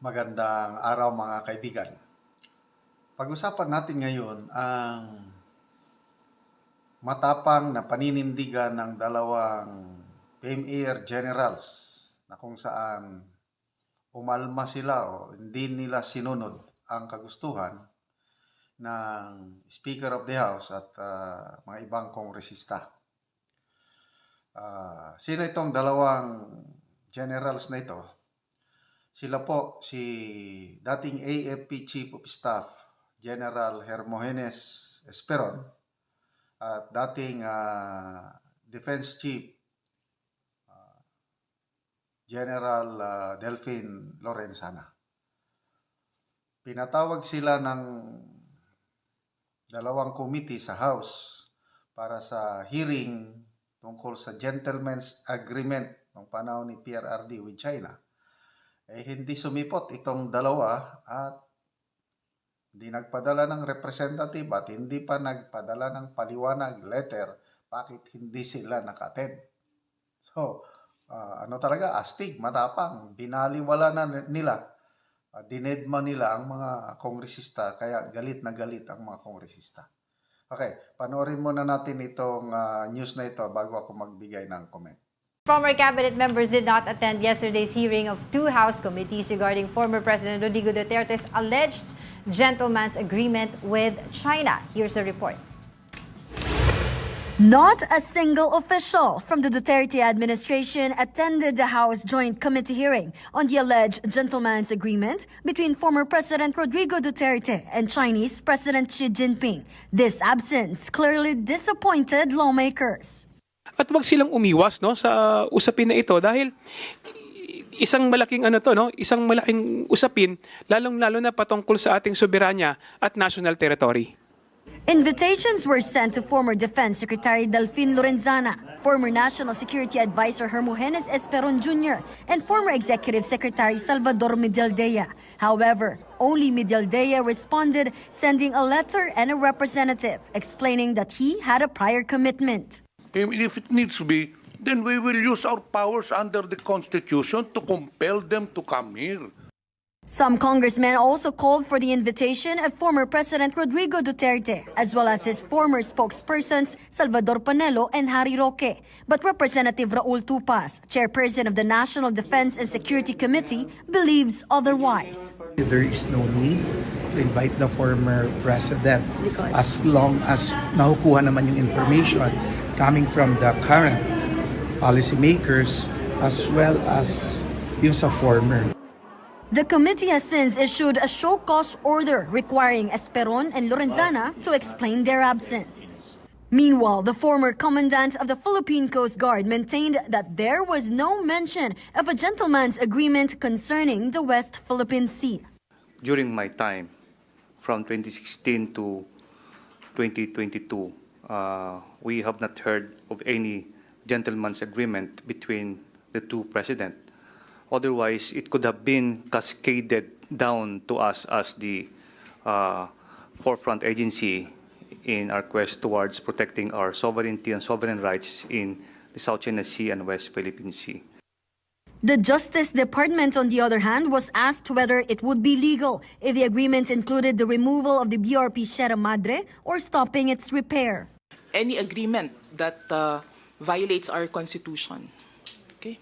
Magandang araw mga kaibigan. Pag-usapan natin ngayon ang matapang na paninindigan ng dalawang PMAir generals na kung saan umalma sila o hindi nila sinunod ang kagustuhan ng Speaker of the House at mga ibang kongresista. Sino itong dalawang generals na ito? Sila po si dating AFP Chief of Staff General Hermogenes Esperon at dating Defense Chief General Delfin Lorenzana. Pinatawag sila ng dalawang committee sa House para sa hearing tungkol sa gentleman's agreement ng panahon ni PRRD with China. Hindi sumipot itong dalawa at hindi nagpadala ng representative at hindi pa nagpadala ng paliwanag letter bakit hindi sila naka-attend. So, talaga, astig, matapang, binaliwala na nila, dinedma nila ang mga kongresista, kaya galit na galit ang mga kongresista. Okay, panoorin muna natin itong news na ito bago ako magbigay ng comment. Former cabinet members did not attend yesterday's hearing of two House committees regarding former President Rodrigo Duterte's alleged gentleman's agreement with China. Here's a report. Not a single official from the Duterte administration attended the House Joint Committee hearing on the alleged gentleman's agreement between former President Rodrigo Duterte and Chinese President Xi Jinping. This absence clearly disappointed lawmakers. At wag silang umiwas sa usapin na ito dahil isang malaking isang malaking usapin lalong-lalo na patungkol sa ating soberanya at national territory. Invitations were sent to former Defense Secretary Delfin Lorenzana, former National Security Advisor Hermogenes Esperon Jr., and former Executive Secretary Salvador Medialdea. However, only Medialdea responded, sending a letter and a representative explaining that he had a prior commitment. If it needs to be, then we will use our powers under the Constitution to compel them to come here. Some congressmen also called for the invitation of former President Rodrigo Duterte, as well as his former spokespersons Salvador Panelo and Harry Roque. But Representative Raul Tupas, chairperson of the National Defense and Security Committee, believes otherwise. There is no need to invite the former president as long as nakukuha naman yung information coming from the current policymakers as well as yung sa former. The committee has since issued a show cause order requiring Esperon and Lorenzana to explain their absence. Meanwhile, the former commandant of the Philippine Coast Guard maintained that there was no mention of a gentleman's agreement concerning the West Philippine Sea. During my time, from 2016 to 2022, we have not heard of any gentleman's agreement between the two presidents. Otherwise, it could have been cascaded down to us as the forefront agency in our quest towards protecting our sovereignty and sovereign rights in the South China Sea and West Philippine Sea. The Justice Department, on the other hand, was asked whether it would be legal if the agreement included the removal of the BRP Sierra Madre or stopping its repair. Any agreement that violates our Constitution,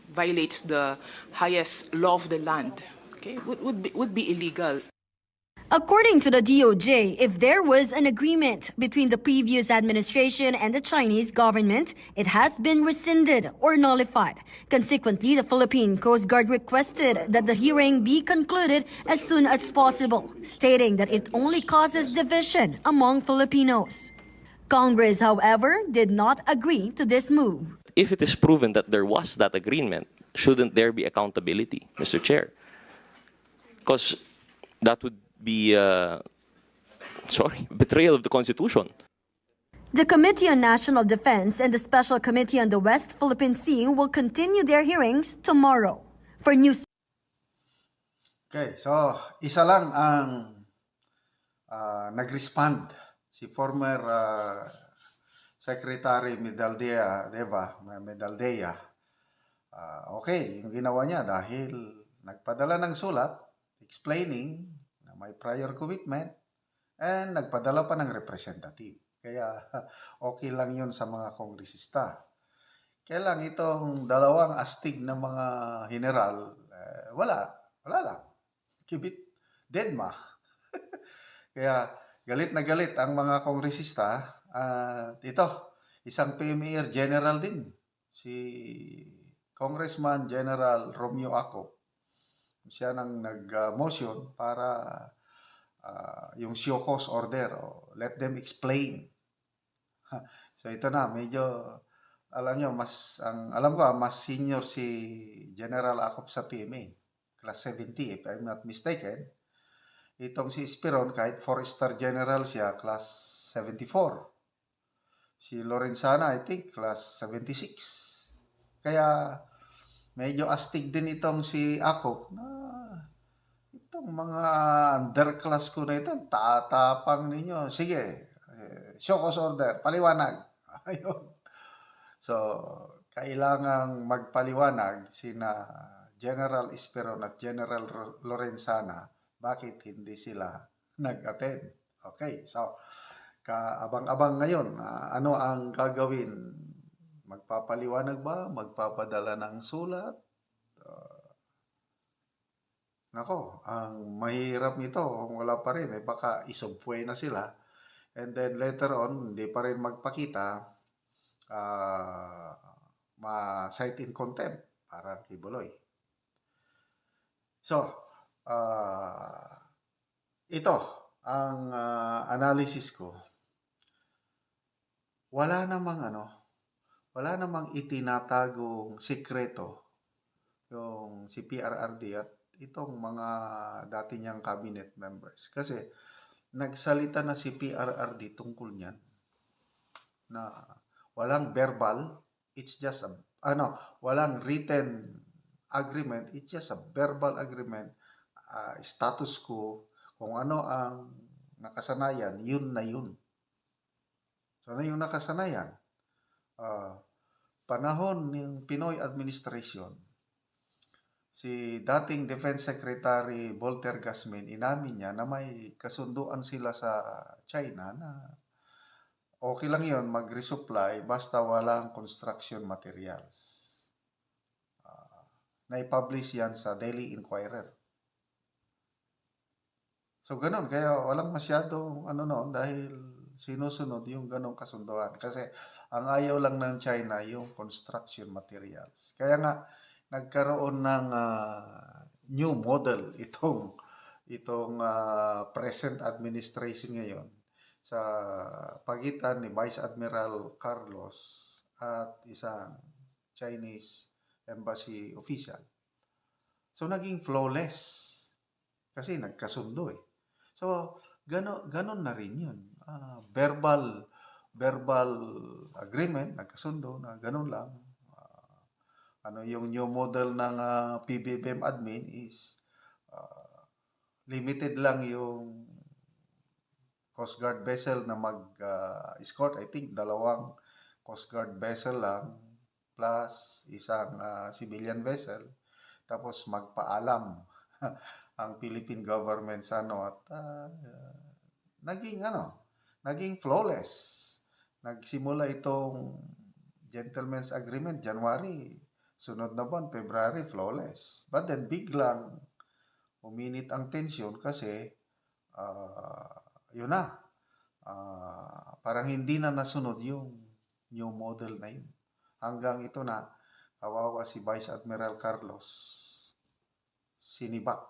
violates the highest law of the land, would be illegal. According to the DOJ, if there was an agreement between the previous administration and the Chinese government, it has been rescinded or nullified. Consequently, the Philippine Coast Guard requested that the hearing be concluded as soon as possible, stating that it only causes division among Filipinos. Congress, however, did not agree to this move. If it is proven that there was that agreement, shouldn't there be accountability, Mr. Chair? Because that would be, betrayal of the Constitution. The Committee on National Defense and the Special Committee on the West Philippine Sea will continue their hearings tomorrow. For News. Okay, so isa lang ang nag-respond, si former Secretary Medialdea, okay, yung ginawa niya dahil nagpadala ng sulat, explaining na may prior commitment and nagpadala pa ng representative. Kaya okay lang yun sa mga kongresista. Kaya lang itong dalawang astig na mga general, wala lang. Keep it deadma. Kaya galit na galit ang mga kongresista. Ito, isang Premier General din, si Congressman General Romeo Acop. Siya nang nag-motion para yung show cause order, let them explain. So ito na, medyo alam nyo, alam ko, mas senior si General Acop sa PMA. Class 70, if I'm not mistaken. Itong si Esperon, kahit 4-star general siya, class 74. Si Lorenzana, I think, class 76. Kaya, medyo astig din itong si Acop na itong mga underclass ko na ito, tatapang ninyo. Sige, show cause order, paliwanag. Ayun. So, kailangang magpaliwanag sina General Esperon at General Lorenzana bakit hindi sila nag-attend. Okay, so kaabang-abang ngayon, ano ang gagawin? Magpapaliwanag ba? Magpapadala ng sulat? Nako, ang mahirap nito, kung wala pa rin, baka isubway na sila. And then later on, hindi pa rin magpakita, ma-cite in contempt, parang kay Buloy. So, ito ang analysis ko. Wala namang itinatagong sikreto yung si PRRD at itong mga dati niyang cabinet members. Kasi nagsalita na si PRRD tungkol niyan na walang verbal, it's just walang written agreement, it's just a verbal agreement, status quo, kung ano ang nakasanayan, yun na yun. So, ano yung nakasanayan? Panahon ng Pinoy administration, si dating Defense Secretary Volter Gasmin, inamin niya na may kasunduan sila sa China na okay lang yun, mag-resupply basta walang construction materials. Na-publish yan sa Daily Inquirer. So, ganun. Kaya walang masyadong dahil sinusunod yung ganong kasunduan. Kasi ang ayaw lang ng China yung construction materials. Kaya nga, nagkaroon ng new model itong present administration ngayon sa pagitan ni Vice Admiral Carlos at isang Chinese embassy official. So, naging flawless kasi nagkasundo eh. So, ganon na rin yun. Verbal agreement, nagkasundo na ganon lang. Yung new model ng PBBM admin is limited lang yung Coast Guard vessel na mag-escort. I think 2 Coast Guard vessel lang plus isang civilian vessel. Tapos magpaalam ang Philippine government sa at naging flawless. Nagsimula itong gentleman's agreement January, sunod na buwan February, flawless. But then biglang uminit ang tension kasi parang hindi na nasunod yung new model na yun. Hanggang ito na, kawawa si Vice Admiral Carlos, sinibak.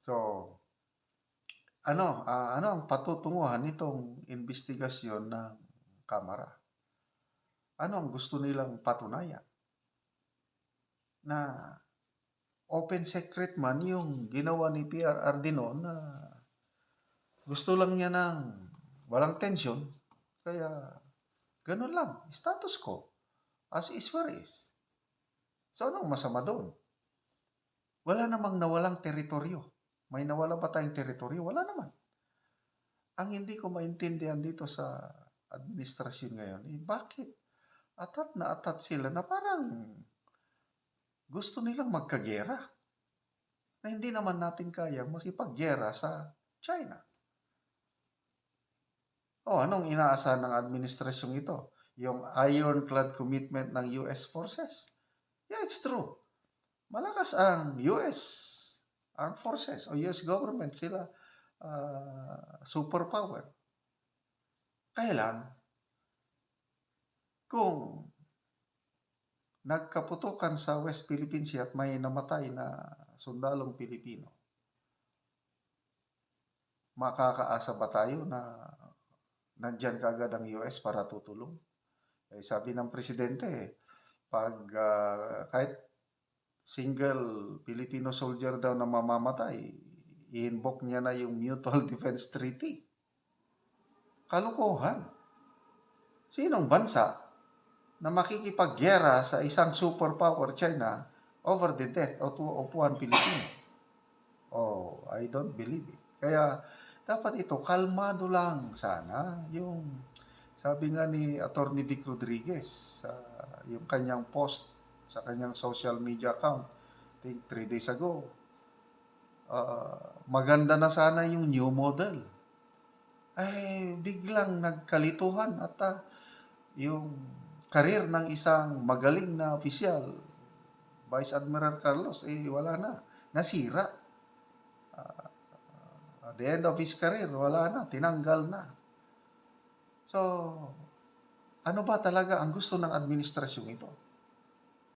So, ano ang patutunguhan nitong investigasyon ng Kamara? Ano ang gusto nilang patunayan? Na open secret man yung ginawa ni PRRD noon na gusto lang niya ng walang tension. Kaya, ganun lang. Status quo. As is where is. So, anong masama doon? Wala namang nawalang teritoryo. May nawala ba tayong teritoryo? Wala naman. Ang hindi ko maintindihan dito sa administrasyon ngayon, bakit atat na atat sila na parang gusto nilang magkagera. na hindi naman natin kayang makipaggera sa China. Anong inaasahan ng administrasyong ito? Yung ironclad commitment ng US forces. Yeah, it's true. Malakas ang US armed forces o US government, sila superpower. Kailan? Kung nagkaputukan sa West Philippine Sea at may namatay na sundalong Pilipino, makakaasa ba tayo na nandyan kaagad ang US para tutulong? Sabi ng presidente, pag kahit single Filipino soldier daw na mamamatay, i-invoke niya na yung Mutual Defense Treaty. Kalokohan. Sinong bansa na makikipaggera sa isang superpower, China, over the death of one Filipino? I don't believe it. Kaya dapat ito, kalmado lang sana. Yung sabi nga ni Attorney Vic Rodriguez, yung kanyang post sa kanyang social media account, I think 3 days ago, maganda na sana yung new model. Biglang nagkalituhan at yung karir ng isang magaling na opisyal, Vice Admiral Carlos, wala na. Nasira. At the end of his career, wala na. Tinanggal na. So, ano ba talaga ang gusto ng administrasyong ito?